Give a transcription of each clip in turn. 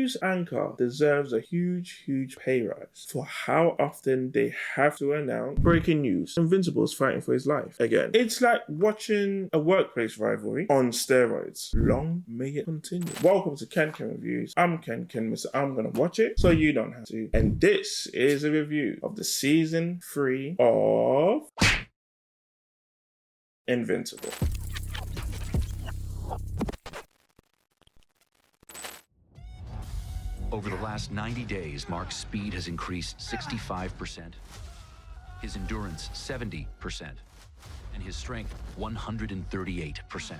news anchor deserves a huge pay rise for how often they have to announce breaking news. Invincible is fighting for his life again. It's like watching a workplace rivalry on steroids. Long may it continue. Welcome to Ken Reviews. I'm Ken Mr. I'm gonna watch it so you don't have to. And this is a review of the season 3 of Invincible. Over the last 90 days, Mark's speed has increased 65%, his endurance 70%, and his strength 138%.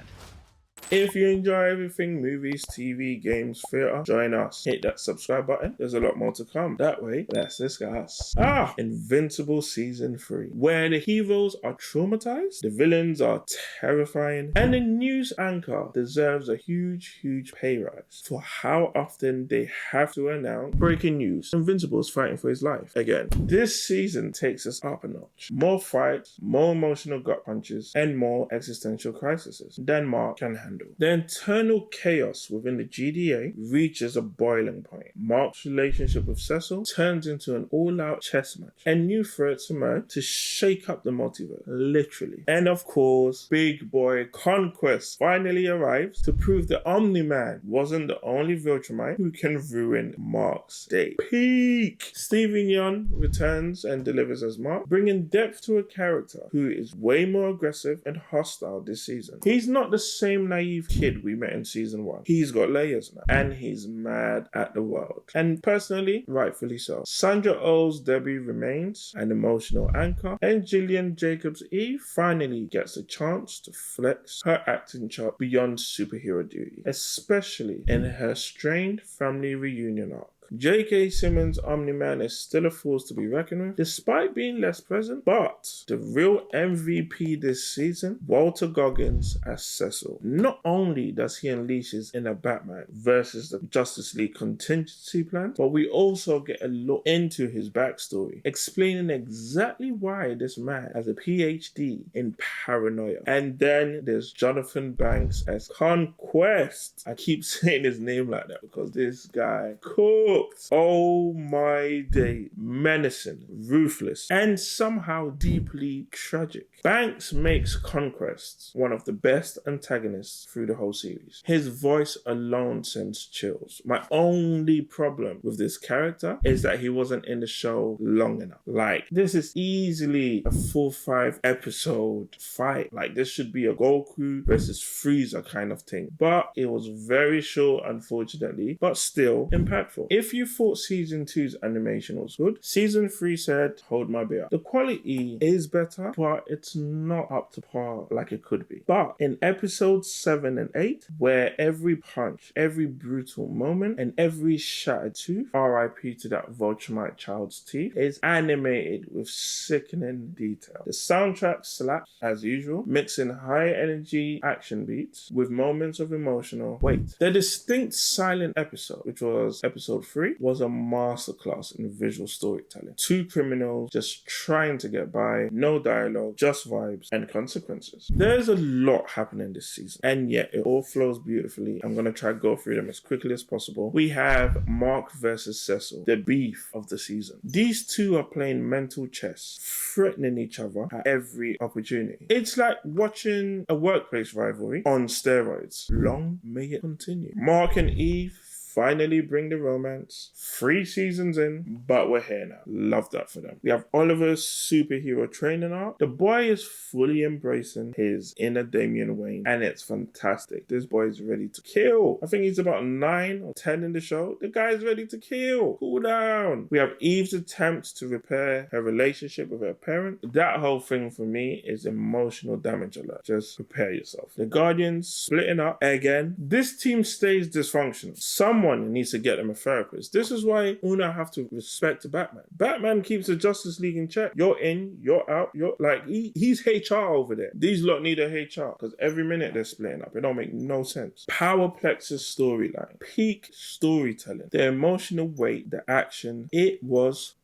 If you enjoy everything movies, TV, games, theatre, join us. Hit that subscribe button. There's a lot more to come. That way, let's discuss. Invincible Season 3. Where the heroes are traumatized, the villains are terrifying, and the news anchor deserves a huge pay rise for how often they have to announce breaking news. Invincible is fighting for his life again. This season takes us up a notch. More fights, more emotional gut punches, and more existential crises than Mark can handle. The internal chaos within the GDA reaches a boiling point. Mark's relationship with Cecil turns into an all-out chess match, and new threats emerge to shake up the multiverse, literally. And of course, big boy Conquest finally arrives to prove that Omni-Man wasn't the only Viltrumite who can ruin Mark's day. Peak! Steven Yeun returns and delivers as Mark, bringing depth to a character who is way more aggressive and hostile this season. He's not the same naive kid we met in season 1. He's got layers now, and he's mad at the world. And personally, rightfully so. Sandra Oh's Debbie remains an emotional anchor, and Gillian Jacobs' Eve finally gets a chance to flex her acting chart beyond superhero duty, especially in her strained family reunion arc. J.K. Simmons' Omni-Man is still a force to be reckoned with, despite being less present, but the real MVP this season, Walter Goggins as Cecil. Not only does he unleash his inner Batman versus the Justice League contingency plan, but we also get a look into his backstory, explaining exactly why this man has a PhD in paranoia. And then there's Jonathan Banks as Conquest. I keep saying his name like that because this guy cooked. Oh my day. Menacing, ruthless, and somehow deeply tragic. Banks makes Conquest one of the best antagonists through the whole series. His voice alone sends chills. My only problem with this character is that he wasn't in the show long enough. Like, this is easily a 4-5 episode fight. Like, this should be a Goku versus Frieza kind of thing. But it was very short, unfortunately, but still impactful. If you thought season 2's animation was good, season 3 said, hold my beer. The quality is better, but it's not up to par like it could be. But in episodes 7 and 8, where every punch, every brutal moment, and every shattered tooth, RIP to that Viltrumite child's teeth, is animated with sickening detail. The soundtrack slaps as usual, mixing high energy action beats with moments of emotional weight. The distinct silent episode, which was episode 3, was a masterclass in visual storytelling. 2 criminals just trying to get by, no dialogue, just vibes and consequences. There's a lot happening this season, and yet it all flows beautifully. I'm going to try to go through them as quickly as possible. We have Mark versus Cecil, the beef of the season. These two are playing mental chess, threatening each other at every opportunity. It's like watching a workplace rivalry on steroids. Long may it continue. Mark and Eve finally bring the romance. 3 seasons in, but we're here now. Love that for them. We have Oliver's superhero training arc. The boy is fully embracing his inner Damian Wayne, and it's fantastic. This boy is ready to kill. I think he's about 9 or 10 in the show. The guy's ready to kill. Cool down. We have Eve's attempt to repair her relationship with her parent. That whole thing for me is emotional damage alert. Just prepare yourself. The Guardians splitting up again. This team stays dysfunctional. Someone needs to get them a therapist. This is why Una have to respect Batman. Batman keeps the Justice League in check. You're in, you're out, you're like, he's HR over there. These lot need a HR because every minute they're splitting up. It don't make no sense. Powerplex's storyline. Peak storytelling. The emotional weight, the action. It was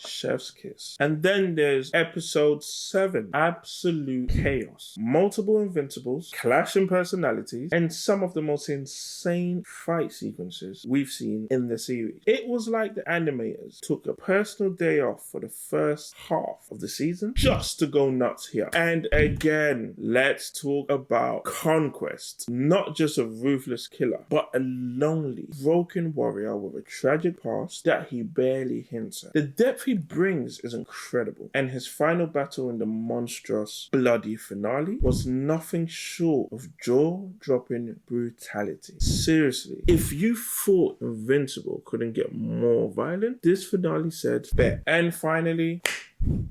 Chef's Kiss. And then there's episode 7, Absolute Chaos. Multiple Invincibles, clashing personalities, and some of the most insane fight sequences we've seen in the series. It was like the animators took a personal day off for the first half of the season just to go nuts here. And again, let's talk about Conquest. Not just a ruthless killer, but a lonely, broken warrior with a tragic past that he barely hints at. The depth he brings is incredible, and his final battle in the monstrous, bloody finale was nothing short of jaw-dropping brutality. Seriously, if you thought Invincible couldn't get more violent, this finale said bet. And finally,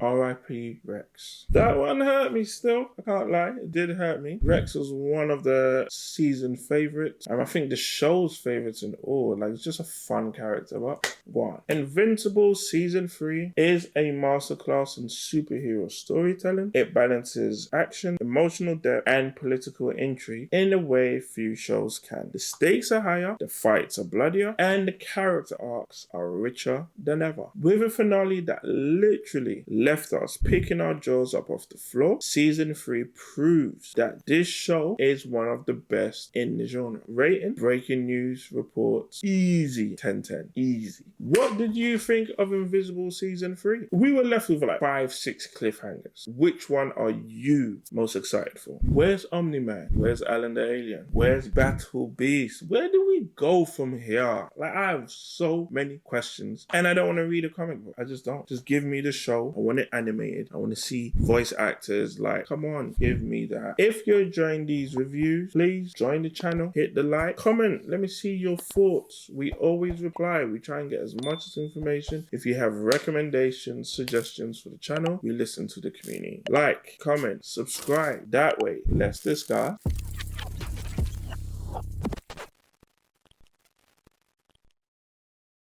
R.I.P. Rex. That one hurt me still. I can't lie. It did hurt me. Rex was one of the season favorites. And I think the show's favorites in all. Like, it's just a fun character. But one. Invincible Season 3 is a masterclass in superhero storytelling. It balances action, emotional depth, and political intrigue in a way few shows can. The stakes are higher, the fights are bloodier, and the character arcs are richer than ever. With a finale that literally left us picking our jaws up off the floor, Season 3 proves that this show is one of the best in the genre. Rating, breaking news reports, easy 10/10, easy. What did you think of Invisible Season 3? We were left with like 5-6 cliffhangers. Which one are you most excited for? Where's Omni-Man? Where's Alan the Alien? Where's Battle Beast? Where do we go from here? Like, I have so many questions, and I don't want to read a comic book. I just don't. Just give me the show. I want it animated. I want to see voice actors. Like, come on, give me that. If you're enjoying these reviews, please join the channel, hit the like, comment, let me see your thoughts. We always reply. We try and get as much information. If you have recommendations, suggestions for the channel, we listen to the community. Like, comment, subscribe. That way, let's discuss.